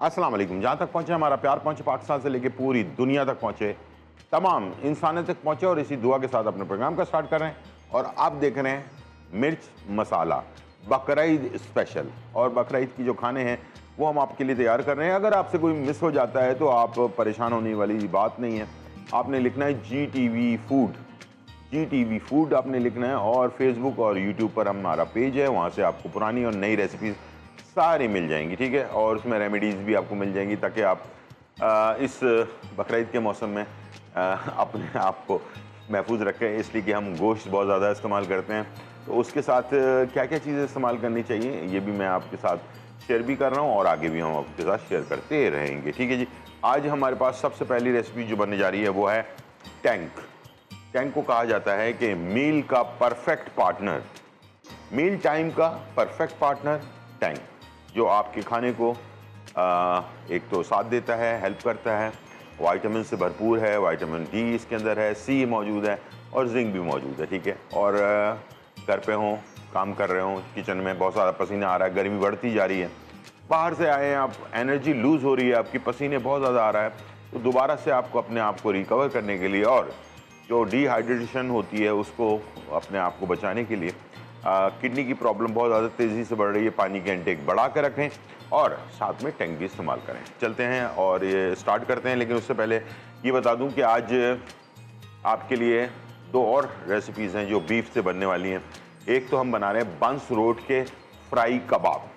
अस्सलाम वालेकुम। जहाँ तक पहुँचे हमारा प्यार पहुँचे, पाकिस्तान से लेके पूरी दुनिया तक पहुँचे, तमाम इंसानियत तक पहुँचे, और इसी दुआ के साथ अपने प्रोग्राम का स्टार्ट कर रहे हैं। और आप देख रहे हैं मिर्च मसाला बकरीद स्पेशल, और बकरीद की जो खाने हैं वो हम आपके लिए तैयार कर रहे हैं। अगर आपसे कोई मिस हो जाता है तो आप परेशान होने वाली बात नहीं है। आपने लिखना है जी टी वी फूड आपने लिखना है, और फेसबुक और यूट्यूब पर हमारा पेज है, वहाँ से आपको पुरानी और नई रेसिपीज़ सारी मिल जाएंगी, ठीक है। और उसमें रेमेडीज़ भी आपको मिल जाएंगी, ताकि आप इस बकरीद के मौसम में अपने आप को महफूज रखें, इसलिए कि हम गोश्त बहुत ज़्यादा इस्तेमाल करते हैं। तो उसके साथ क्या क्या चीज़ें इस्तेमाल करनी चाहिए ये भी मैं आपके साथ शेयर भी कर रहा हूँ, और आगे भी हम आपके साथ शेयर करते रहेंगे, ठीक है जी। आज हमारे पास सबसे पहली रेसिपी जो बनने जा रही है वो है टैंक। टैंक को कहा जाता है कि मील का परफेक्ट पार्टनर, मील टाइम का परफेक्ट पार्टनर टैंक, जो आपके खाने को एक तो साथ देता है, हेल्प करता है, विटामिन से भरपूर है, विटामिन डी इसके अंदर है, सी मौजूद है और जिंक भी मौजूद है, ठीक है। और घर पे हों, काम कर रहे हों, किचन में बहुत सारा पसीना आ रहा है, गर्मी बढ़ती जा रही है, बाहर से आए हैं आप, एनर्जी लूज़ हो रही है आपकी, पसीने बहुत ज़्यादा आ रहा है, तो दोबारा से आपको अपने आप को रिकवर करने के लिए और जो डिहाइड्रेशन होती है उसको अपने आप को बचाने के लिए, किडनी की प्रॉब्लम बहुत ज़्यादा तेज़ी से बढ़ रही है, पानी के इंटेक बढ़ा कर रखें और साथ में टैंक भी इस्तेमाल करें। चलते हैं और ये स्टार्ट करते हैं, लेकिन उससे पहले ये बता दूं कि आज आपके लिए दो और रेसिपीज़ हैं जो बीफ से बनने वाली हैं। एक तो हम बना रहे हैं बंस रोड के फ्राई कबाब।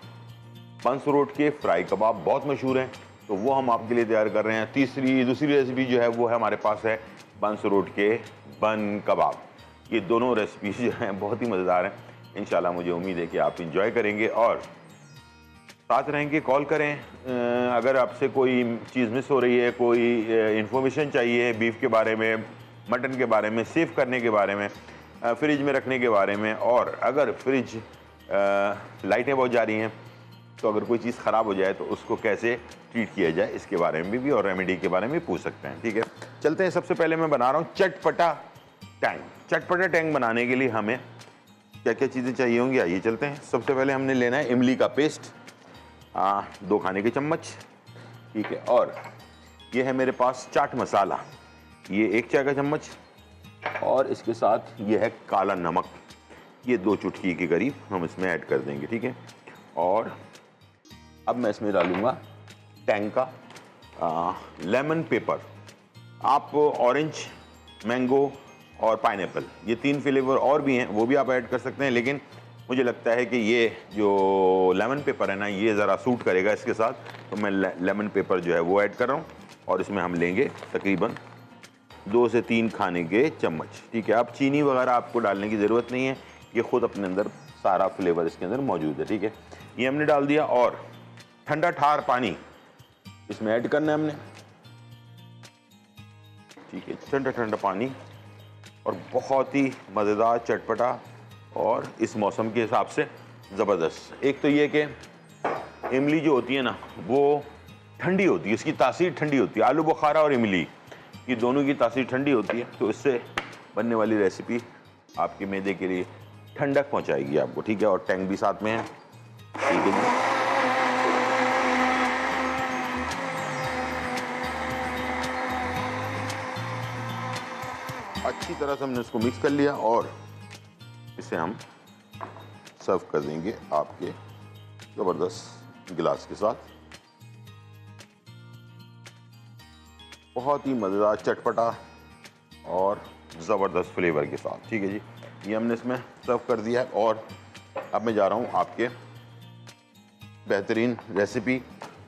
बंस रोड के फ्राई कबाब बहुत मशहूर हैं, तो वो हम आपके लिए तैयार कर रहे हैं। दूसरी रेसिपी जो है वो है हमारे पास है बंस रोड के बन कबाब। ये दोनों रेसिपीज जो हैं बहुत ही मज़ेदार हैं। इंशाल्लाह मुझे उम्मीद है कि आप इंजॉय करेंगे और साथ रहेंगे। कॉल करें अगर आपसे कोई चीज़ मिस हो रही है, कोई इन्फॉर्मेशन चाहिए बीफ के बारे में, मटन के बारे में, सेव करने के बारे में, फ्रिज में रखने के बारे में, और अगर फ्रिज लाइटें बहुत जा रही हैं तो अगर कोई चीज़ ख़राब हो जाए तो उसको कैसे ट्रीट किया जाए इसके बारे में भी और रेमेडी के बारे में पूछ सकते हैं, ठीक है। चलते हैं। सबसे पहले मैं बना रहा हूँ चटपटा टैंक। चटपटा टैंक बनाने के लिए हमें क्या क्या चीज़ें चाहिए होंगी, आइए चलते हैं। सबसे पहले हमने लेना है इमली का पेस्ट, 2 खाने के चम्मच, ठीक है। और ये है मेरे पास चाट मसाला, ये 1 चाय का चम्मच, और इसके साथ ये है काला नमक, ये 2 चुटकी के करीब हम इसमें ऐड कर देंगे, ठीक है। और अब मैं इसमें डालूँगा टैंक का लेमन पेपर। आप ऑरेंज, मैंगो और पाइनएप्पल, ये 3 फ्लेवर और भी हैं, वो भी आप ऐड कर सकते हैं, लेकिन मुझे लगता है कि ये जो लेमन पेपर है ना, ये ज़रा सूट करेगा इसके साथ, तो मैं लेमन पेपर जो है वो ऐड कर रहा हूँ। और इसमें हम लेंगे तकरीबन 2 से 3 खाने के चम्मच, ठीक है। अब चीनी वगैरह आपको डालने की ज़रूरत नहीं है, ये ख़ुद अपने अंदर सारा फ्लेवर इसके अंदर मौजूद है, ठीक है। ये हमने डाल दिया, और ठंडा ठार पानी इसमें ऐड करना है हमने, ठीक है। ठंडा ठंडा पानी, और बहुत ही मज़ेदार, चटपटा और इस मौसम के हिसाब से ज़बरदस्त। एक तो ये कि इमली जो होती है ना वो ठंडी होती है, इसकी तासीर ठंडी होती है। आलू बुखारा और इमली ये दोनों की तासीर ठंडी होती है, तो इससे बनने वाली रेसिपी आपके मैदे के लिए ठंडक पहुंचाएगी आपको, ठीक है। और टैंक भी साथ में है, ठीक है जी। अच्छी तरह से हमने इसको मिक्स कर लिया, और इसे हम सर्व कर देंगे आपके ज़बरदस्त गिलास के साथ। बहुत ही मज़ेदार, चटपटा और ज़बरदस्त फ्लेवर के साथ, ठीक है जी। ये हमने इसमें सर्व कर दिया है, और अब मैं जा रहा हूँ आपके बेहतरीन रेसिपी,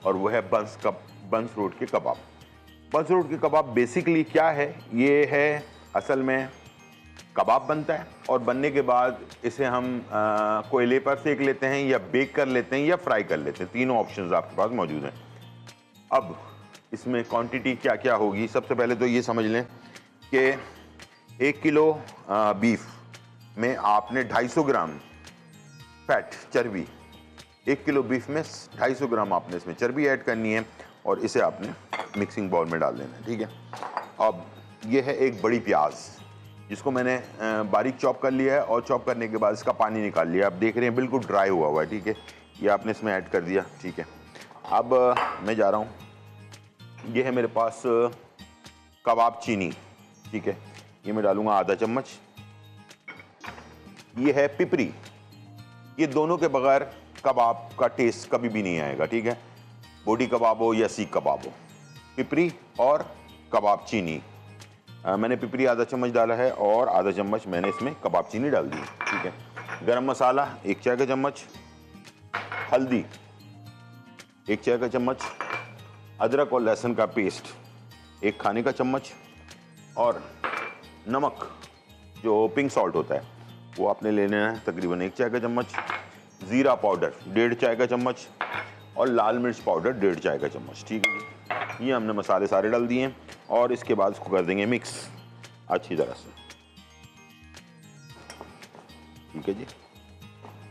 और वो है बंस रोड के कबाब। बंस रोड के कबाब बेसिकली क्या है, ये है असल में कबाब बनता है, और बनने के बाद इसे हम कोयले पर सेक लेते हैं, या बेक कर लेते हैं, या फ्राई कर लेते हैं। तीनों ऑप्शंस आपके पास मौजूद हैं। अब इसमें क्वांटिटी क्या क्या होगी, सबसे पहले तो ये समझ लें कि 1 किलो बीफ में आपने 250 ग्राम फैट, चर्बी, 1 किलो बीफ में 250 ग्राम आपने इसमें चर्बी ऐड करनी है, और इसे आपने मिक्सिंग बाउल में डाल देना है, ठीक है। अब ये है एक बड़ी प्याज, जिसको मैंने बारीक चॉप कर लिया है, और चॉप करने के बाद इसका पानी निकाल लिया। आप देख रहे हैं बिल्कुल ड्राई हुआ हुआ है, ठीक है। ये आपने इसमें ऐड कर दिया, ठीक है। अब मैं जा रहा हूँ, ये है मेरे पास कबाब चीनी, ठीक है, ये मैं डालूँगा आधा चम्मच। ये है पिपरी, ये दोनों के बगैर कबाब का टेस्ट कभी भी नहीं आएगा, ठीक है, बोटी कबाब हो या सीख कबाब हो। पिपरी और कबाब चीनी, मैंने पिपरी आधा चम्मच डाला है और आधा चम्मच मैंने इसमें कबाब चीनी डाल दी, ठीक है। गरम मसाला 1 चाय का चम्मच, हल्दी 1 चाय का चम्मच, अदरक और लहसुन का पेस्ट 1 खाने का चम्मच, और नमक जो पिंक सॉल्ट होता है वो आपने लेना है तकरीबन 1 चाय का चम्मच, ज़ीरा पाउडर 1.5 चाय का चम्मच, और लाल मिर्च पाउडर 1.5 चाय का चम्मच, ठीक है। ये हमने मसाले सारे डाल दिए हैं और इसके बाद इसको कर देंगे मिक्स अच्छी तरह से, ठीक है जी।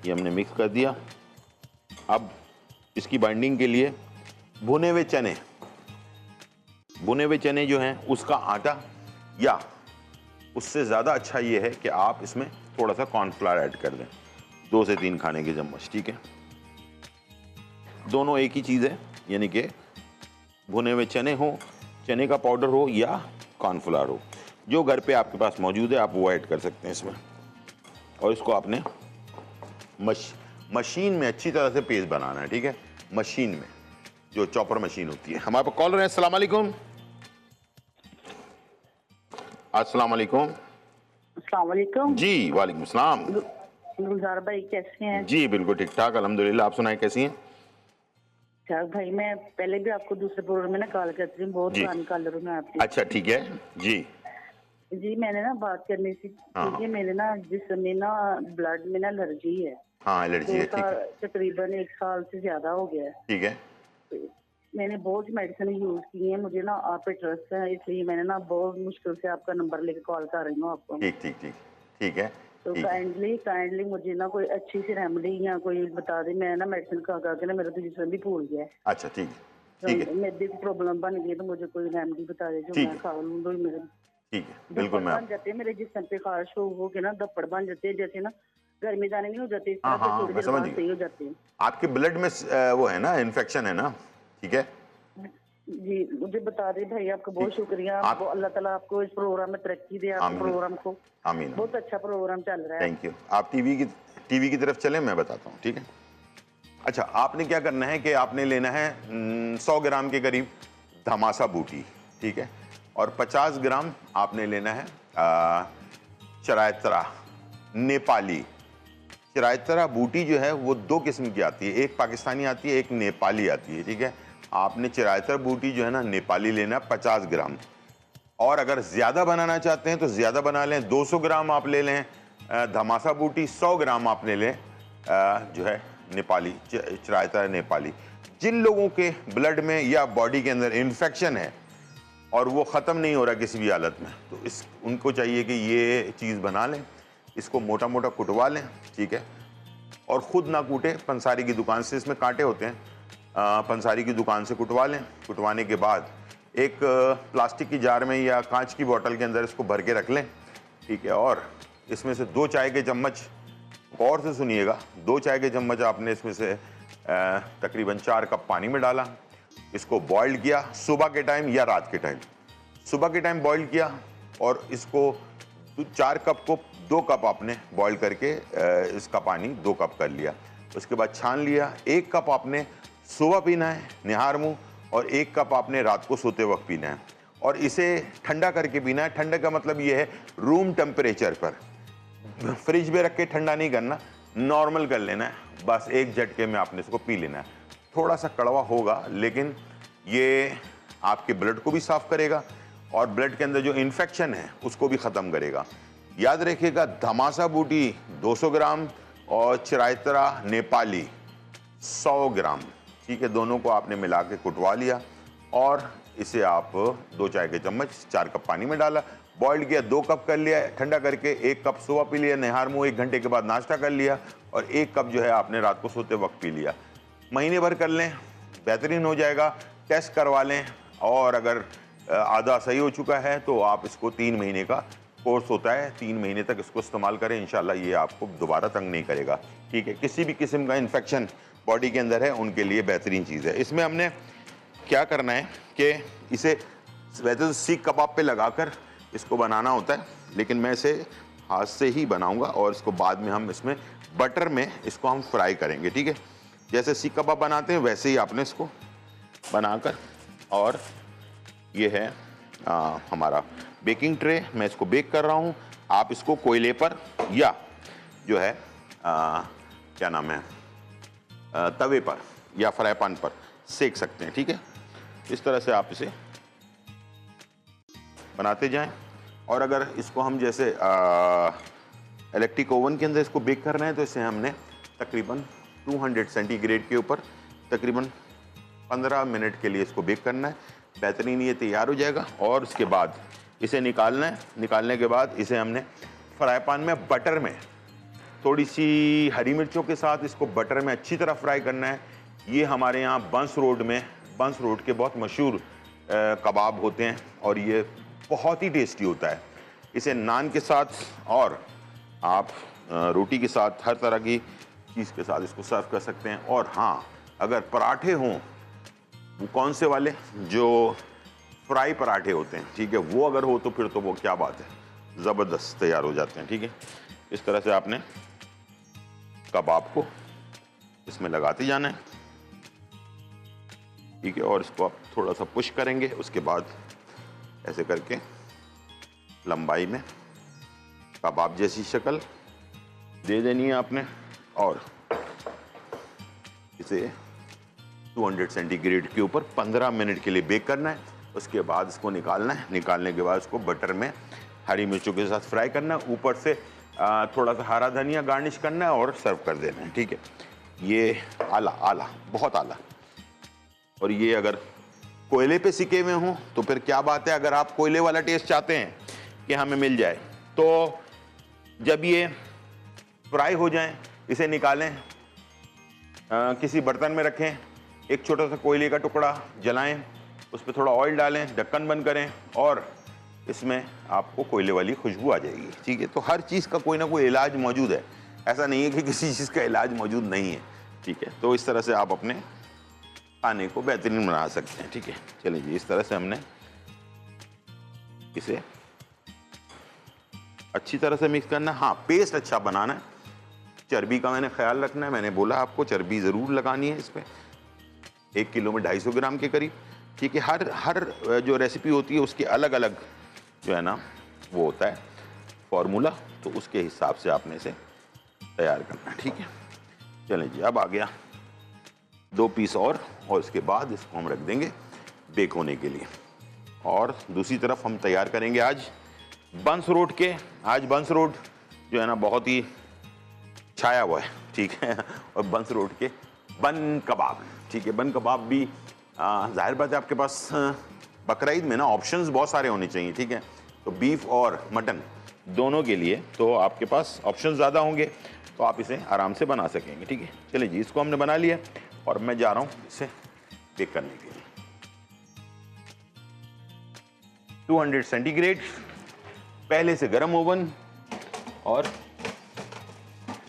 ये हमने मिक्स कर दिया। अब इसकी बाइंडिंग के लिए भुने हुए चने जो हैं उसका आटा, या उससे ज़्यादा अच्छा ये है कि आप इसमें थोड़ा सा कॉर्नफ्लावर ऐड कर दें, 2 से 3 खाने के चम्मच, ठीक है। दोनों एक ही चीज़ है, यानी कि भुने हुए चने हो, चने का पाउडर हो या कॉर्नफ्लावर हो, जो घर पे आपके पास मौजूद है आप वो ऐड कर सकते हैं इसमें। और इसको आपने मशीन में अच्छी तरह से पेस्ट बनाना है, ठीक है, मशीन में, जो चॉपर मशीन होती है। हमारे पास कॉलर है। अस्सलाम वालेकुम। अस्सलाम वालेकुम। अस्सलाम वालेकुम। जी वालेकुम सलाम। गुलजार भाई कैसे हैं? जी बिल्कुल ठीक ठाक अल्हम्दुलिल्लाह, आप सुनाएं कैसी हैं? अच्छा भाई, मैं पहले भी आपको दूसरे प्रोग्राम में ना कॉल करती हूँ, बहुत पुरानी कॉलर हूँ मैं आपकी। अच्छा ठीक है जी। जी मैंने ना बात करनी थी, ठीक है, मेरे ना जिसमें ना ब्लड में ना एलर्जी है। हाँ एलर्जी है, ठीक है। तकरीबन 1 साल से ज्यादा हो गया है, ठीक है। मैंने बहुत मेडिसिन यूज की है, मुझे ना आप पे ट्रस्ट है, इसलिए मैंने ना बहुत मुश्किल से आपका नंबर लेके कॉल कर रही हूँ आपको। ठीक ठीक ठीक ठीक है। तो काइंडली मुझे ना कोई अच्छी सी रेमेडी या कोई बता दे, मैं ना मेडिसिन खा के ना मेरा तो जिसम भी फूल गया है। अच्छा ठीक है, ठीक है। मेरी प्रॉब्लम बन गई, तो मुझे कोई रेमेडी बता दे जो मैं खा लूँ। तो मेरे ठीक है बिल्कुल मैं बन जाते हैं मेरे जिसम पे, खारिश हो के ना धप्पड़ बन जाते हैं, जैसे ना गर्मी दाने नहीं हो जाते, इस तरह से थोड़ी देर बाद सही हो जाते हैं। आपके ब्लड में वो है ना, इन्फेक्शन है ना, ठीक है जी। मुझे बता दें भाई, आपका बहुत शुक्रिया। आपको अल्लाह ताला आपको इस प्रोग्राम में तरक्की दे, आपके प्रोग्राम को। आमीन। बहुत अच्छा प्रोग्राम चल रहा है। Thank you. आप टीवी की तरफ चलें, मैं बताता हूँ, ठीक है। अच्छा, आपने क्या करना है कि आपने लेना है 100 ग्राम के करीब धमासा बूटी, ठीक है, और 50 ग्राम आपने लेना है चरायतरा नेपाली। चरायतरा बूटी जो है वो 2 किस्म की आती है, एक पाकिस्तानी आती है, एक नेपाली आती है, ठीक है। आपने चरायतरा बूटी जो है ना नेपाली लेना 50 ग्राम, और अगर ज़्यादा बनाना चाहते हैं तो ज़्यादा बना लें, 200 ग्राम आप ले लें धमासा बूटी, 100 ग्राम आप ले लें जो है नेपाली चरायतरा नेपाली। जिन लोगों के ब्लड में या बॉडी के अंदर इन्फेक्शन है और वो ख़त्म नहीं हो रहा किसी भी हालत में, तो उनको चाहिए कि ये चीज़ बना लें, इसको मोटा मोटा कुटवा लें, ठीक है, और ख़ुद ना कूटें, पंसारी की दुकान से, इसमें कांटे होते हैं, पंसारी की दुकान से कुटवा लें। कुटवाने के बाद एक प्लास्टिक की जार में या कांच की बोतल के अंदर इसको भर के रख लें, ठीक है, और इसमें से 2 चाय के चम्मच, गौर से सुनिएगा, 2 चाय के चम्मच आपने इसमें से तकरीबन 4 कप पानी में डाला, इसको बॉइल किया सुबह के टाइम या रात के टाइम। सुबह के टाइम बॉइल किया और इसको 4 कप को 2 कप आपने बॉइल करके इसका पानी 2 कप कर लिया। उसके बाद छान लिया। 1 कप आपने सुबह पीना है निहार मुँह, और 1 कप आपने रात को सोते वक्त पीना है, और इसे ठंडा करके पीना है। ठंडा का मतलब ये है रूम टेम्परेचर पर, फ्रिज में रख के ठंडा नहीं करना, नॉर्मल कर लेना है, बस एक झटके में आपने इसको पी लेना है। थोड़ा सा कड़वा होगा, लेकिन ये आपके ब्लड को भी साफ़ करेगा और ब्लड के अंदर जो इन्फेक्शन है उसको भी ख़त्म करेगा। याद रखिएगा, धमासा बूटी 200 ग्राम और चरायतरा नेपाली 100 ग्राम, ठीक है, दोनों को आपने मिला के कुटवा लिया और इसे आप 2 चाय के चम्मच 4 कप पानी में डाला, बॉइल्ड किया, 2 कप कर लिया, ठंडा करके 1 कप सुबह पी लिया, निहार मुँह 1 घंटे के बाद नाश्ता कर लिया, और 1 कप जो है आपने रात को सोते वक्त पी लिया। महीने भर कर लें, बेहतरीन हो जाएगा। टेस्ट करवा लें, और अगर आधा सही हो चुका है तो आप इसको 3 महीने का कोर्स होता है, 3 महीने तक इसको इस्तेमाल करें, इंशाल्लाह ये आपको दोबारा तंग नहीं करेगा, ठीक है। किसी भी किस्म का इन्फेक्शन बॉडी के अंदर है उनके लिए बेहतरीन चीज़ है। इसमें हमने क्या करना है कि इसे वैसे तो सीख कबाब पे लगाकर इसको बनाना होता है, लेकिन मैं इसे हाथ से ही बनाऊंगा और इसको बाद में हम इसमें बटर में इसको हम फ्राई करेंगे, ठीक है। जैसे सीख कबाब बनाते हैं वैसे ही आपने इसको बनाकर, और ये है हमारा बेकिंग ट्रे, मैं इसको बेक कर रहा हूँ। आप इसको कोयले पर या जो है क्या नाम है तवे पर या फ्राई पैन पर सेक सकते हैं, ठीक है। इस तरह से आप इसे बनाते जाएं। और अगर इसको हम जैसे इलेक्ट्रिक ओवन के अंदर इसको बेक कर रहे हैं तो इसे हमने तकरीबन 200 सेंटीग्रेड के ऊपर तकरीबन 15 मिनट के लिए इसको बेक करना है। बेहतरीन ये तैयार हो जाएगा और उसके बाद इसे निकालना है। निकालने के बाद इसे हमने फ्राई पैन में बटर में थोड़ी सी हरी मिर्चों के साथ इसको बटर में अच्छी तरह फ्राई करना है। ये हमारे यहाँ बंस रोड के बहुत मशहूर कबाब होते हैं और ये बहुत ही टेस्टी होता है। इसे नान के साथ और आप रोटी के साथ हर तरह की चीज़ के साथ इसको सर्व कर सकते हैं। और हाँ, अगर पराठे हों, वो कौन से वाले, जो फ्राई पराठे होते हैं, ठीक है, वो अगर हो तो फिर तो वो क्या बात है, ज़बरदस्त तैयार हो जाते हैं, ठीक है। इस तरह से आपने कबाब को इसमें लगाते जाना है, ठीक है। और इसको आप थोड़ा सा पुश करेंगे, उसके बाद ऐसे करके लंबाई में कबाब जैसी शक्ल दे देनी है आपने और इसे 200 सेंटीग्रेड के ऊपर 15 मिनट के लिए बेक करना है। उसके बाद इसको निकालना है। निकालने के बाद इसको बटर में हरी मिर्चों के साथ फ्राई करना है, ऊपर से थोड़ा सा हरा धनिया गार्निश करना है और सर्व कर देना है, ठीक है। ये आला बहुत आला। और ये अगर कोयले पे सिके हुए हों तो फिर क्या बात है। अगर आप कोयले वाला टेस्ट चाहते हैं कि हमें मिल जाए तो जब ये फ्राई हो जाएं इसे निकालें, किसी बर्तन में रखें, एक छोटा सा कोयले का टुकड़ा जलाएं, उस पर थोड़ा ऑयल डालें, ढक्कन बंद करें और इसमें आपको कोयले वाली खुशबू आ जाएगी, ठीक है। तो हर चीज़ का कोई ना कोई इलाज मौजूद है, ऐसा नहीं है कि किसी चीज़ का इलाज मौजूद नहीं है, ठीक है। तो इस तरह से आप अपने खाने को बेहतरीन बना सकते हैं, ठीक है। चलिए जी, इस तरह से हमने इसे अच्छी तरह से मिक्स करना है। हाँ, पेस्ट अच्छा बनाना है, चर्बी का मैंने ख्याल रखना है। मैंने बोला आपको चर्बी ज़रूर लगानी है इस पर, 1 किलो में 250 ग्राम के करीब, ठीक है। हर जो रेसिपी होती है उसके अलग अलग जो है ना वो होता है फॉर्मूला, तो उसके हिसाब से आपने इसे तैयार करना है, ठीक है। चलें जी, अब आ गया 2 पीस और इसके बाद इसको हम रख देंगे बेक होने के लिए। और दूसरी तरफ हम तैयार करेंगे आज बंस रोड के। आज बंस रोड जो है ना बहुत ही छाया हुआ है, ठीक है। और बंस रोड के बन कबाब, ठीक है। बन कबाब भी जाहिर बात है आपके पास बकरीद में ना ऑप्शंस बहुत सारे होने चाहिए, ठीक है। तो बीफ और मटन दोनों के लिए तो आपके पास ऑप्शंस ज़्यादा होंगे, तो आप इसे आराम से बना सकेंगे, ठीक है। चलिए जी, इसको हमने बना लिया और मैं जा रहा हूँ इसे बेक करने के लिए। 200 सेंटीग्रेड पहले से गर्म ओवन, और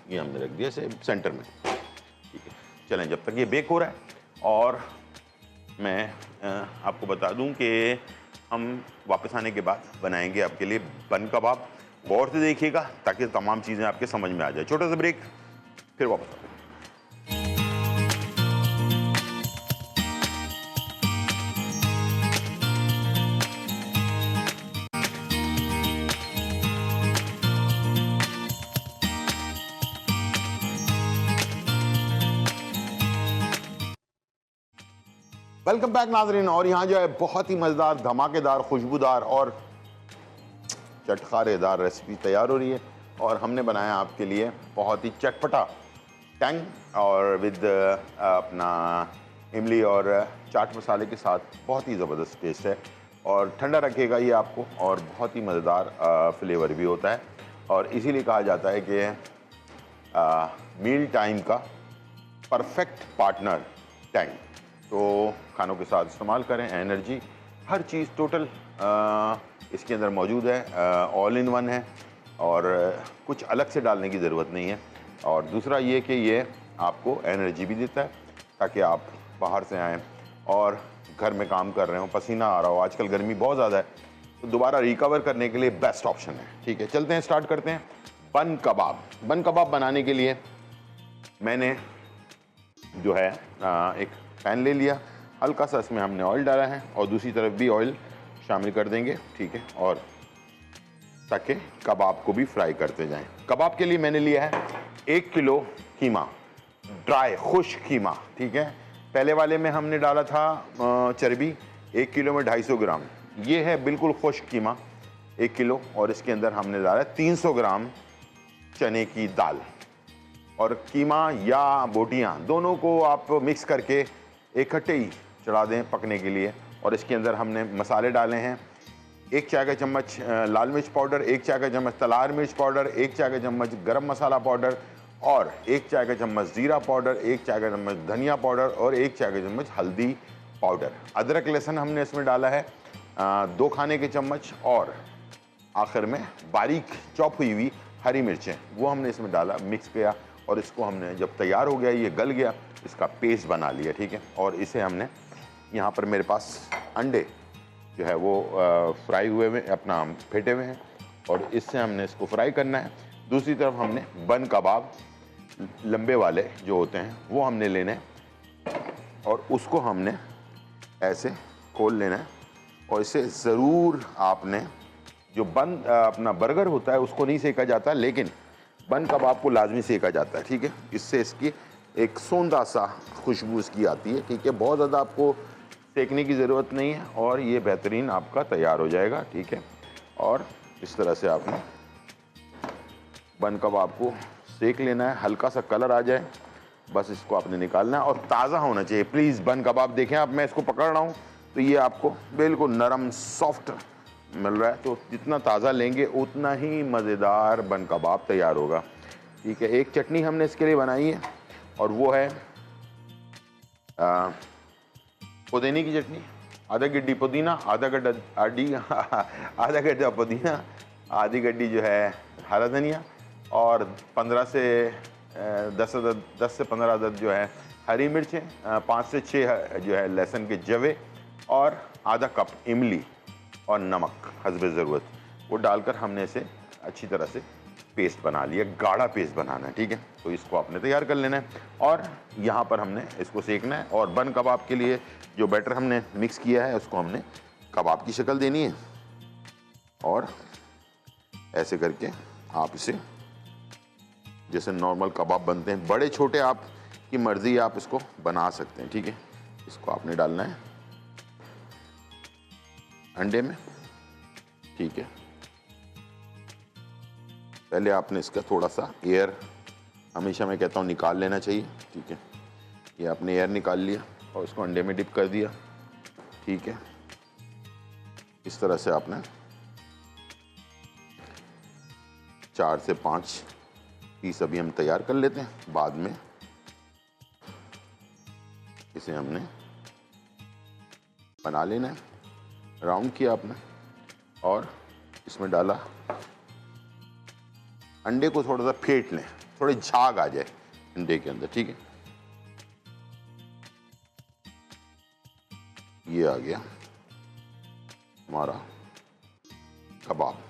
ये हमने रख दिया इसे सेंटर में, ठीक है। चलें, जब तक ये बेक हो रहा है और मैं आपको बता दूं कि हम वापस आने के बाद बनाएंगे आपके लिए बन कबाब। गौर से देखिएगा ताकि तमाम चीज़ें आपके समझ में आ जाए। छोटा सा ब्रेक, फिर वापस आते हैं। वेलकम बैक नाज़रीन। और यहाँ जो है बहुत ही मज़ेदार, धमाकेदार, खुशबूदार और चटखारेदार रेसिपी तैयार हो रही है और हमने बनाया आपके लिए बहुत ही चटपटा टैंग और विद अपना इमली और चाट मसाले के साथ बहुत ही ज़बरदस्त टेस्ट है। और ठंडा रखेगा ये आपको और बहुत ही मज़ेदार फ्लेवर भी होता है। और इसीलिए कहा जाता है कि मील टाइम का परफेक्ट पार्टनर टैंग। तो खानों के साथ इस्तेमाल करें, एनर्जी हर चीज़ टोटल इसके अंदर मौजूद है, ऑल इन वन है और कुछ अलग से डालने की ज़रूरत नहीं है। और दूसरा ये कि ये आपको एनर्जी भी देता है, ताकि आप बाहर से आएँ और घर में काम कर रहे हो, पसीना आ रहा हो, आजकल गर्मी बहुत ज़्यादा है, तो दोबारा रिकवर करने के लिए बेस्ट ऑप्शन है। ठीक है, चलते हैं, स्टार्ट करते हैं। बन कबाब। बन कबाब बनाने के लिए मैंने जो है एक पैन ले लिया, हल्का सा इसमें हमने ऑयल डाला है और दूसरी तरफ भी ऑयल शामिल कर देंगे। ठीक है, और ताकि कबाब को भी फ्राई करते जाएं। कबाब के लिए मैंने लिया है 1 किलो कीमा, ड्राई खुश्क कीमा। ठीक है, पहले वाले में हमने डाला था चर्बी, 1 किलो में 250 ग्राम। ये है बिल्कुल खुश्क कीमा 1 किलो, और इसके अंदर हमने डाला 300 ग्राम चने की दाल। और कीमा या बोटियाँ दोनों को आप मिक्स करके इकट्ठे ही चढ़ा दें पकने के लिए। और इसके अंदर हमने मसाले डाले हैं, 1 चाय का चम्मच लाल मिर्च पाउडर, 1 चाय का चम्मच तलार मिर्च पाउडर, 1 चाय का चम्मच गरम मसाला पाउडर, और 1 चाय का चम्मच ज़ीरा पाउडर, 1 चाय का चम्मच धनिया पाउडर, और 1 चाय का चम्मच हल्दी पाउडर। अदरक लहसुन हमने इसमें डाला है 2 खाने के चम्मच, और आखिर में बारीक चॉप हुई हुई हरी मिर्चें वो हमने इसमें डाला, मिक्स किया, और इसको हमने जब तैयार हो गया, ये गल गया, इसका पेस्ट बना लिया। ठीक है, और इसे हमने यहाँ पर मेरे पास अंडे जो है वो फ्राई हुए हुए अपना फेंटे हुए हैं, और इससे हमने इसको फ्राई करना है। दूसरी तरफ हमने बन कबाब लंबे वाले जो होते हैं वो हमने लेने हैं, और उसको हमने ऐसे खोल लेना है। और इसे ज़रूर आपने, जो बन अपना बर्गर होता है उसको नहीं सेका जाता, लेकिन बन कबाब को लाजमी सेका जाता है। ठीक है, इससे इसकी एक सौंधा सा खुशबू इसकी आती है। ठीक है, बहुत ज़्यादा आपको सेकने की ज़रूरत नहीं है, और ये बेहतरीन आपका तैयार हो जाएगा। ठीक है, और इस तरह से आपने बन कबाब को सेक लेना है, हल्का सा कलर आ जाए बस इसको आपने निकालना है, और ताज़ा होना चाहिए प्लीज़। बन कबाब देखें आप, मैं इसको पकड़ रहा हूँ तो ये आपको बिल्कुल नरम सॉफ्ट मिल रहा है, तो जितना ताज़ा लेंगे उतना ही मज़ेदार बन कबाब तैयार होगा। ठीक है, एक चटनी हमने इसके लिए बनाई है, और वो है पुदीने की चटनी। आधा गड्डी पुदीना, आधा गड्ढा पुदीना, आधी गड्डी जो है हरा धनिया, और 10 से 15 अदद जो है हरी मिर्चें, 5 से 6 जो है लहसुन के जवे, और आधा कप इमली और नमक हस्बे ज़रूरत, वो डालकर हमने इसे अच्छी तरह से पेस्ट बना लिया। गाढ़ा पेस्ट बनाना है। ठीक है, तो इसको आपने तैयार कर लेना है, और यहाँ पर हमने इसको सेकना है। और बन कबाब के लिए जो बैटर हमने मिक्स किया है उसको हमने कबाब की शक्ल देनी है, और ऐसे करके आप इसे जैसे नॉर्मल कबाब बनते हैं, बड़े छोटे आपकी मर्ज़ी, आप इसको बना सकते हैं। ठीक है, इसको आपने डालना है अंडे में। ठीक है, पहले आपने इसका थोड़ा सा एयर, हमेशा मैं कहता हूँ निकाल लेना चाहिए। ठीक है, ये आपने एयर निकाल लिया और इसको अंडे में डिप कर दिया। ठीक है, इस तरह से आपने 4 से 5 पीस अभी हम तैयार कर लेते हैं, बाद में इसे हमने बना लेना है। राउंड किया आपने और इसमें डाला, अंडे को थोड़ा सा फेंट लें, थोड़ी झाग आ जाए अंडे के अंदर। ठीक है, ये आ गया हमारा कबाब।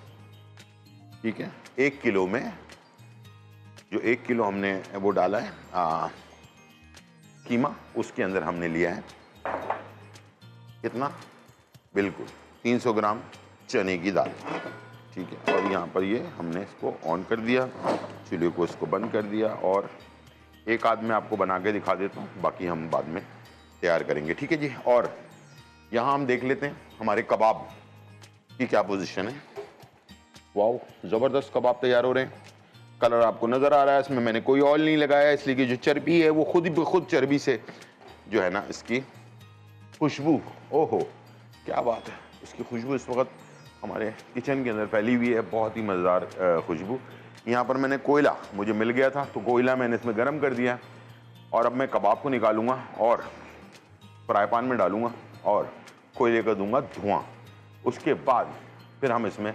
ठीक है, 1 किलो में जो 1 किलो हमने वो डाला है कीमा, उसके अंदर हमने लिया है कितना, बिल्कुल 300 ग्राम चने की दाल। ठीक है, और यहाँ पर ये हमने इसको ऑन कर दिया, चूल्हे को इसको बंद कर दिया, और एक आध मैं आपको बना के दिखा देता हूँ, बाकी हम बाद में तैयार करेंगे। ठीक है जी, और यहाँ हम देख लेते हैं हमारे कबाब की क्या पोजीशन है। वाओ, ज़बरदस्त कबाब तैयार हो रहे हैं। कलर आपको नज़र आ रहा है, इसमें मैंने कोई ऑयल नहीं लगाया, इसलिए कि जो चर्बी है वो खुद चर्बी से जो है ना इसकी खुशबू, ओहो क्या बात है, इसकी खुशबू इस वक्त हमारे किचन के अंदर फैली हुई है, बहुत ही मज़ेदार खुशबू। यहाँ पर मैंने कोयला मुझे मिल गया था, तो कोयला मैंने इसमें गर्म कर दिया, और अब मैं कबाब को निकालूंगा और फ्राई पैन में डालूंगा और कोयले का दूंगा धुआं। उसके बाद फिर हम इसमें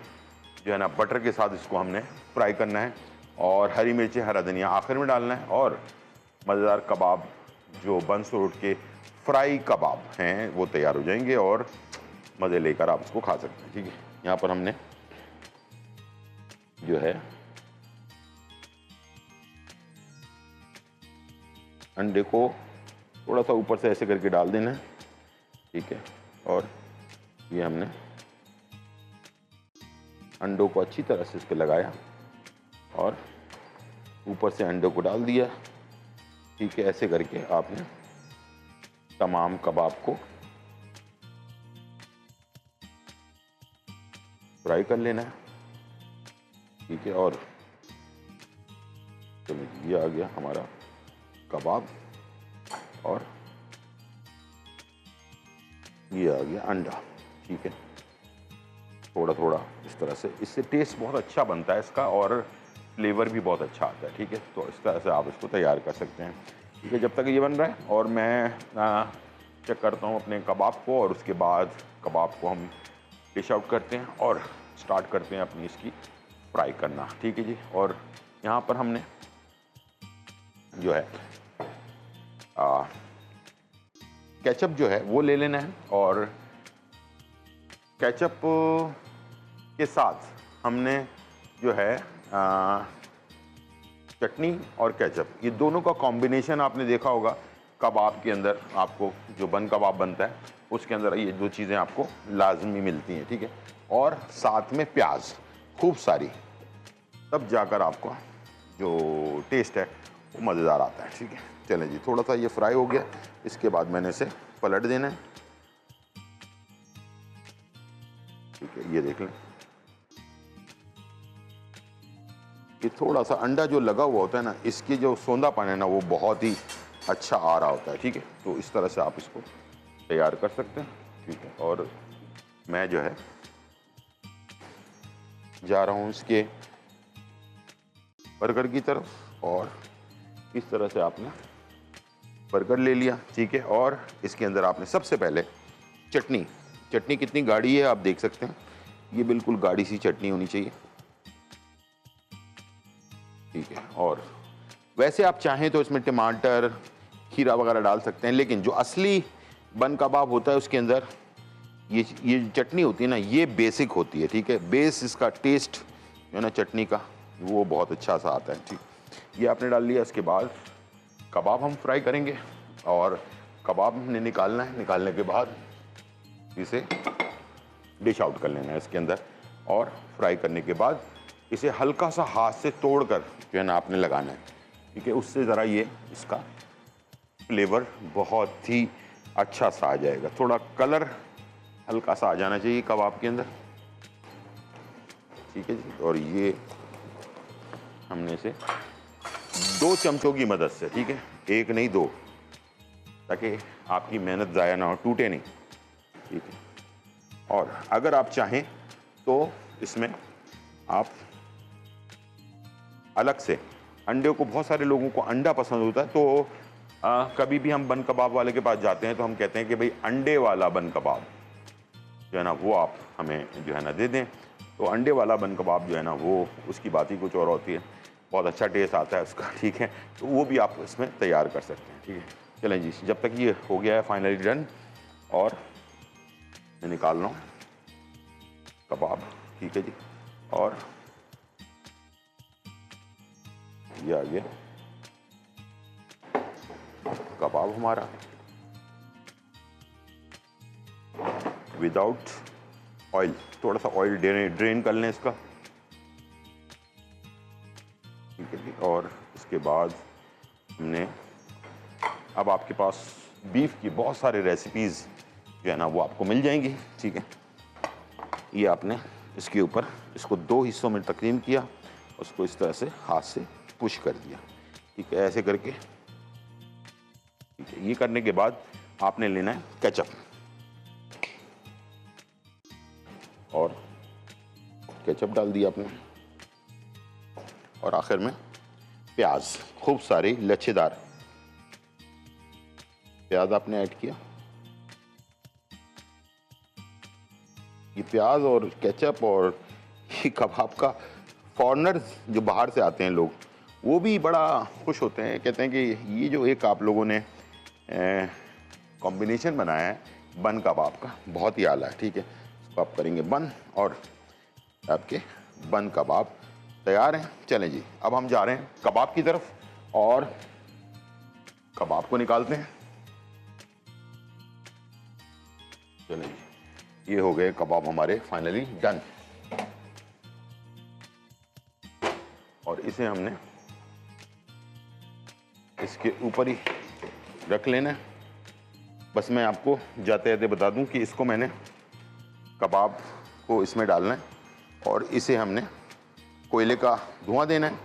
जो है ना बटर के साथ इसको हमने फ्राई करना है, और हरी मिर्ची हरा धनिया आखिर में डालना है, और मज़ेदार कबाब जो बंस रोड के फ्राई कबाब हैं वो तैयार हो जाएंगे और मज़े लेकर आप उसको खा सकते हैं। ठीक है, यहाँ पर हमने जो है अंडे को थोड़ा सा ऊपर से ऐसे करके डाल देना है। ठीक है, और ये हमने अंडों को अच्छी तरह से इस पर लगाया और ऊपर से अंडों को डाल दिया। ठीक है, ऐसे करके आपने तमाम कबाब को फ्राई कर लेना है। ठीक है, और चलिए ये आ गया हमारा कबाब और ये आ गया अंडा। ठीक है, थोड़ा थोड़ा इस तरह से, इससे टेस्ट बहुत अच्छा बनता है इसका और फ्लेवर भी बहुत अच्छा आता है। ठीक है, तो इस तरह से आप इसको तैयार कर सकते हैं। ठीक है, जब तक ये बन रहा है और मैं चेक करता हूँ अपने कबाब को, और उसके बाद कबाब को हम डिश आउट करते हैं और स्टार्ट करते हैं अपनी इसकी फ्राई करना। ठीक है जी, और यहाँ पर हमने जो है केचप जो है वो ले लेना है, और केचप के साथ हमने जो है चटनी और केचप, ये दोनों का कॉम्बिनेशन आपने देखा होगा कबाब के अंदर, आपको जो बन कबाब बनता है उसके अंदर ये दो चीज़ें आपको लाजमी मिलती हैं। ठीक है, और साथ में प्याज खूब सारी, तब जाकर आपको जो टेस्ट है वो मज़ेदार आता है। ठीक है, चलें जी, थोड़ा सा ये फ्राई हो गया, इसके बाद मैंने इसे पलट देना है। ठीक है, ये देख लें, ये थोड़ा सा अंडा जो लगा हुआ होता है ना, इसकी जो सौंधापन है ना वो बहुत ही अच्छा आ रहा होता है। ठीक है, तो इस तरह से आप इसको तैयार कर सकते हैं। ठीक है, और मैं जो है जा रहा हूँ इसके बर्गर की तरफ, और इस तरह से आपने बर्गर ले लिया। ठीक है, और इसके अंदर आपने सबसे पहले चटनी कितनी गाढ़ी है आप देख सकते हैं, ये बिल्कुल गाढ़ी सी चटनी होनी चाहिए। ठीक है, और वैसे आप चाहें तो इसमें टमाटर खीरा वगैरह डाल सकते हैं, लेकिन जो असली बन कबाब होता है उसके अंदर ये चटनी होती है ना, ये बेसिक होती है। ठीक है, बेस इसका टेस्ट जो है ना चटनी का वो बहुत अच्छा सा आता है। ठीक, ये आपने डाल लिया। इसके बाद कबाब हम फ्राई करेंगे, और कबाब हमने निकालना है, निकालने के बाद इसे डिश आउट कर लेना है इसके अंदर, और फ्राई करने के बाद इसे हल्का सा हाथ से तोड़कर जो है ना आपने लगाना है। ठीक है, उससे ज़रा ये इसका फ्लेवर बहुत ही अच्छा सा आ जाएगा, थोड़ा कलर हल्का सा आ जाना चाहिए कबाब के अंदर। ठीक है जी, और ये हमने इसे 2 चमचों की मदद से, ठीक है, एक नहीं 2, ताकि आपकी मेहनत ज़ाया ना हो, टूटे नहीं। ठीक है, और अगर आप चाहें तो इसमें आप अलग से अंडे को, बहुत सारे लोगों को अंडा पसंद होता है, तो कभी भी हम बन कबाब वाले के पास जाते हैं तो हम कहते हैं कि भाई अंडे वाला बन कबाब जो है ना वो आप हमें जो है ना दे दें। तो अंडे वाला बन कबाब जो है ना वो उसकी बात ही कुछ और होती है, बहुत अच्छा टेस्ट आता है उसका। ठीक है, तो वो भी आप इसमें तैयार कर सकते हैं। ठीक है, चलें जी, जब तक ये हो गया है फाइनली डन, और मैं निकाल रहा हूँ कबाब। ठीक है जी, और ये आ गया कबाब हमारा विदाउट ऑयल। थोड़ा सा ऑयल ड्रेन कर लें इसका। ठीक है जी, और इसके बाद हमने, अब आपके पास बीफ की बहुत सारे रेसिपीज़ जो है ना वो आपको मिल जाएंगी। ठीक है, ये आपने इसके ऊपर इसको 2 हिस्सों में तकसीम किया, उसको इस तरह से हाथ से पुश कर दिया। ठीक है, ऐसे करके। ठीक है, ये करने के बाद आपने लेना है केचप, और केचप डाल दिया आपने, और आखिर में प्याज, खूब सारी लच्छेदार प्याज आपने ऐड किया। ये प्याज और केचप और ये कबाब का फॉरेनर्स जो बाहर से आते हैं लोग, वो भी बड़ा खुश होते हैं, कहते हैं कि ये जो एक आप लोगों ने कॉम्बिनेशन बनाया है बन कबाब का, बहुत ही आला है। ठीक है, इसको आप करेंगे बन और आपके बन कबाब तैयार हैं। चलें जी, अब हम जा रहे हैं कबाब की तरफ और कबाब को निकालते हैं। चलें जी, ये हो गए कबाब हमारे फाइनली डन। और इसे हमने इसके ऊपर ही रख लेना है। बस मैं आपको जाते जाते बता दूं कि इसको मैंने कबाब को इसमें डालना है और इसे हमने कोयले का धुआं देना है।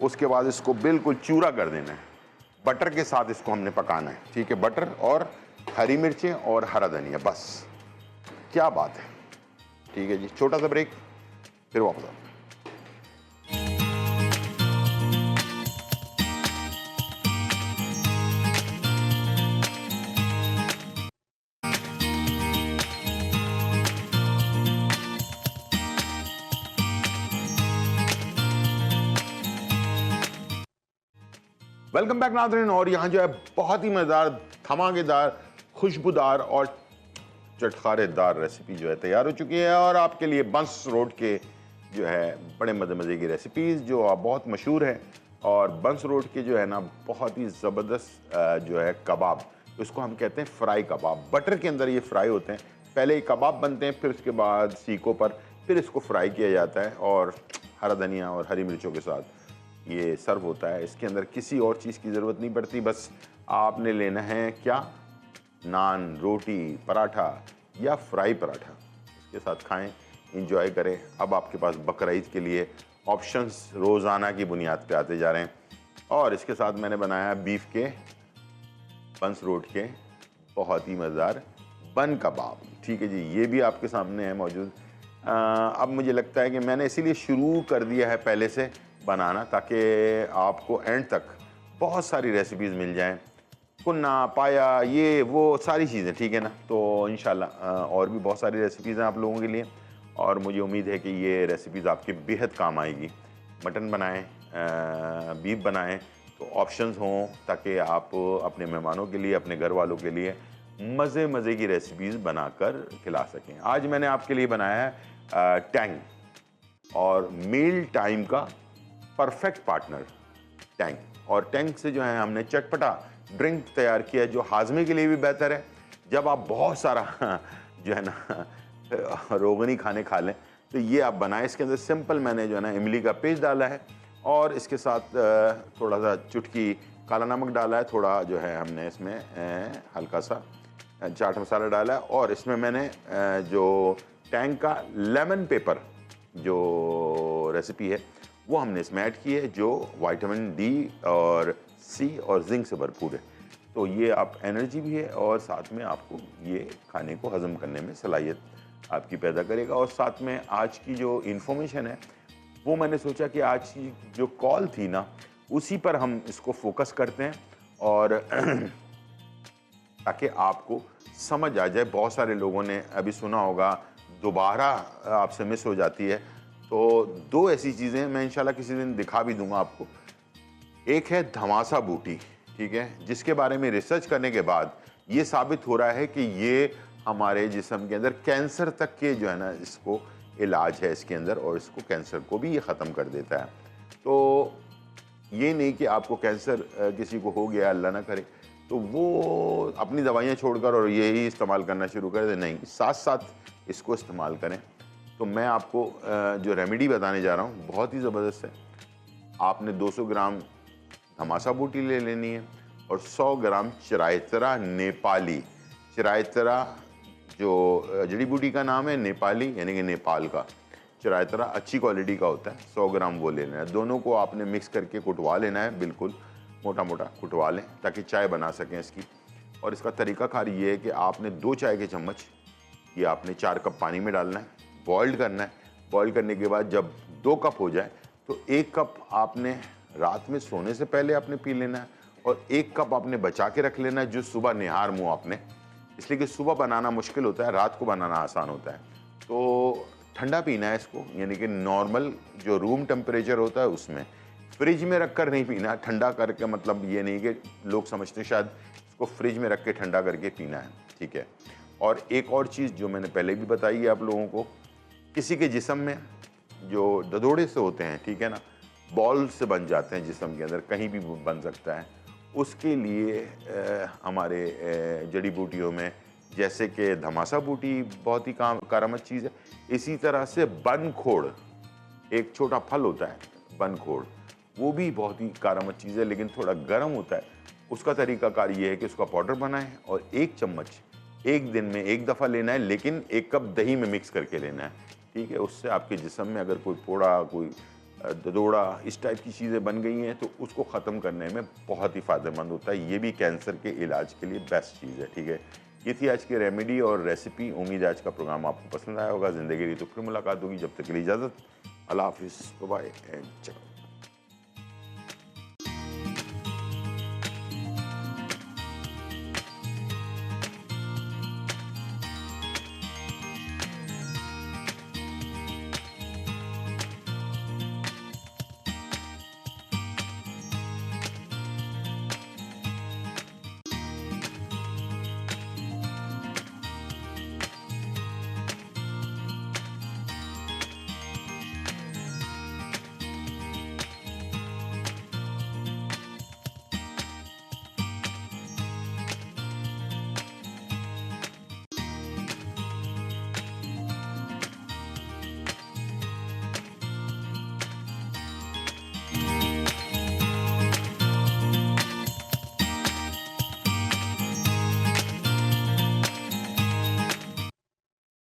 उसके बाद इसको बिल्कुल चूरा कर देना है। बटर के साथ इसको हमने पकाना है। ठीक है, बटर और हरी मिर्चें और हरा धनिया, बस क्या बात है। ठीक है जी, छोटा सा ब्रेक, फिर वापस आते हैं। वेलकम बैक नाज़रीन। और यहाँ जो है बहुत ही मज़ेदार, धमाकेदार, खुशबूदार और चटखारेदार रेसिपी जो है तैयार हो चुकी है। और आपके लिए बंस रोड के जो है बड़े मज़े की रेसिपीज़ जो बहुत मशहूर है। और बंस रोड के जो है ना बहुत ही ज़बरदस्त जो है कबाब, उसको हम कहते हैं फ्राई कबाब। बटर के अंदर ये फ्राई होते हैं, पहले ये कबाब बनते हैं, फिर उसके बाद सीकों पर फिर इसको फ्राई किया जाता है और हरा धनिया और हरी मिर्चों के साथ ये सर्व होता है। इसके अंदर किसी और चीज़ की ज़रूरत नहीं पड़ती, बस आपने लेना है क्या, नान, रोटी, पराठा या फ्राई पराठा, इसके साथ खाएं, इंजॉय करें। अब आपके पास बकरा ईद के लिए ऑप्शंस रोज़ाना की बुनियाद पे आते जा रहे हैं। और इसके साथ मैंने बनाया बीफ के बंस रोड के बहुत ही मज़ेदार बन कबाब। ठीक है जी, ये भी आपके सामने है मौजूद। अब मुझे लगता है कि मैंने इसीलिए शुरू कर दिया है पहले से बनाना, ताकि आपको एंड तक बहुत सारी रेसिपीज़ मिल जाएं, कुन्ना, पाया, ये वो सारी चीज़ें। ठीक है ना, तो इंशाल्लाह और भी बहुत सारी रेसिपीज़ हैं आप लोगों के लिए। और मुझे उम्मीद है कि ये रेसिपीज़ आपके बेहद काम आएगी। मटन बनाएं, बीफ बनाएं, तो ऑप्शंस हों ताकि आप अपने मेहमानों के लिए, अपने घर वालों के लिए मज़े की रेसिपीज़ बनाकर खिला सकें। आज मैंने आपके लिए बनाया है टैंग, और मील टाइम का परफेक्ट पार्टनर टैंग। और टैंग से जो है हमने चटपटा ड्रिंक तैयार किया है जो हाजमे के लिए भी बेहतर है। जब आप बहुत सारा जो है ना रोगनी खाने खा लें तो ये आप बनाएं। इसके अंदर सिंपल मैंने जो है ना इमली का पेस्ट डाला है और इसके साथ थोड़ा सा चुटकी काला नमक डाला है, थोड़ा जो है हमने इसमें हल्का सा चाट मसाला डाला है। और इसमें मैंने जो टैंग का लेमन पेपर जो रेसिपी है वो हमने इसमें ऐड की है, जो विटामिन डी और सी और जिंक से भरपूर है। तो ये आप एनर्जी भी है और साथ में आपको ये खाने को हजम करने में सलाहियत आपकी पैदा करेगा। और साथ में आज की जो इन्फॉर्मेशन है वो मैंने सोचा कि आज की जो कॉल थी ना उसी पर हम इसको फोकस करते हैं और ताकि आपको समझ आ जाए। बहुत सारे लोगों ने अभी सुना होगा, दोबारा आपसे मिस हो जाती है। तो दो ऐसी चीज़ें मैं इंशाल्लाह किसी दिन दिखा भी दूंगा आपको। एक है धमासा बूटी, ठीक है, जिसके बारे में रिसर्च करने के बाद ये साबित हो रहा है कि ये हमारे जिस्म के अंदर कैंसर तक के जो है ना इसको इलाज है इसके अंदर, और इसको कैंसर को भी ये ख़त्म कर देता है। तो ये नहीं कि आपको कैंसर किसी को हो गया, अल्लाह ना करे, तो वो अपनी दवाइयाँ छोड़कर और यही इस्तेमाल करना शुरू कर दे। नहीं, साथ साथ इसको इस्तेमाल करें। तो मैं आपको जो रेमेडी बताने जा रहा हूँ बहुत ही ज़बरदस्त है। आपने 200 ग्राम धमासा बूटी ले लेनी है और 100 ग्राम चिरायतरा नेपाली। चिरायतरा जो जड़ी बूटी का नाम है, नेपाली यानी कि नेपाल का चिरायतरा अच्छी क्वालिटी का होता है, 100 ग्राम वो लेना है। दोनों को आपने मिक्स करके कुटवा लेना है, बिल्कुल मोटा मोटा कुटवा लें ताकि चाय बना सकें इसकी। और इसका तरीक़ाकार ये है कि आपने 2 चाय के चम्मच ये आपने 4 कप पानी में डालना है, बॉइल्ड करना है। बॉइल करने के बाद जब 2 कप हो जाए तो 1 कप आपने रात में सोने से पहले आपने पी लेना है और 1 कप आपने बचा के रख लेना है, जो सुबह निहार मुँह आपने, इसलिए कि सुबह बनाना मुश्किल होता है, रात को बनाना आसान होता है। तो ठंडा पीना है इसको, यानी कि नॉर्मल जो रूम टेम्परेचर होता है उसमें। फ्रिज में रख कर नहीं पीना, ठंडा करके, मतलब ये नहीं कि लोग समझते शायद इसको फ्रिज में रख के ठंडा करके पीना है, ठीक है। और एक और चीज़ जो मैंने पहले भी बताई है आप लोगों को, किसी के जिस्म में जो ददोड़े से होते हैं, ठीक है ना, बॉल से बन जाते हैं जिस्म के अंदर, कहीं भी बन सकता है, उसके लिए हमारे जड़ी बूटियों में जैसे कि धमासा बूटी बहुत ही कारामद चीज़ है, इसी तरह से बनखोड़, एक छोटा फल होता है बनखोड़, वो भी बहुत ही कारामद चीज़ है, लेकिन थोड़ा गर्म होता है। उसका तरीकाकार ये है कि उसका पाउडर बनाएं और 1 चम्मच एक दिन में 1 दफ़ा लेना है, लेकिन 1 कप दही में मिक्स करके लेना है, ठीक है। उससे आपके जिस्म में अगर कोई फोड़ा, कोई ददोड़ा, इस टाइप की चीज़ें बन गई हैं तो उसको ख़त्म करने में बहुत ही फ़ायदेमंद होता है। ये भी कैंसर के इलाज के लिए बेस्ट चीज़ है, ठीक है। ये थी आज की रेमेडी और रेसिपी। उम्मीद है आज का प्रोग्राम आपको पसंद आया होगा। ज़िंदगी रही तो फिर मुलाकात होगी, जब तक के लिए इजाज़त, अल्लाह हाफिज़, बाय एंड चलो।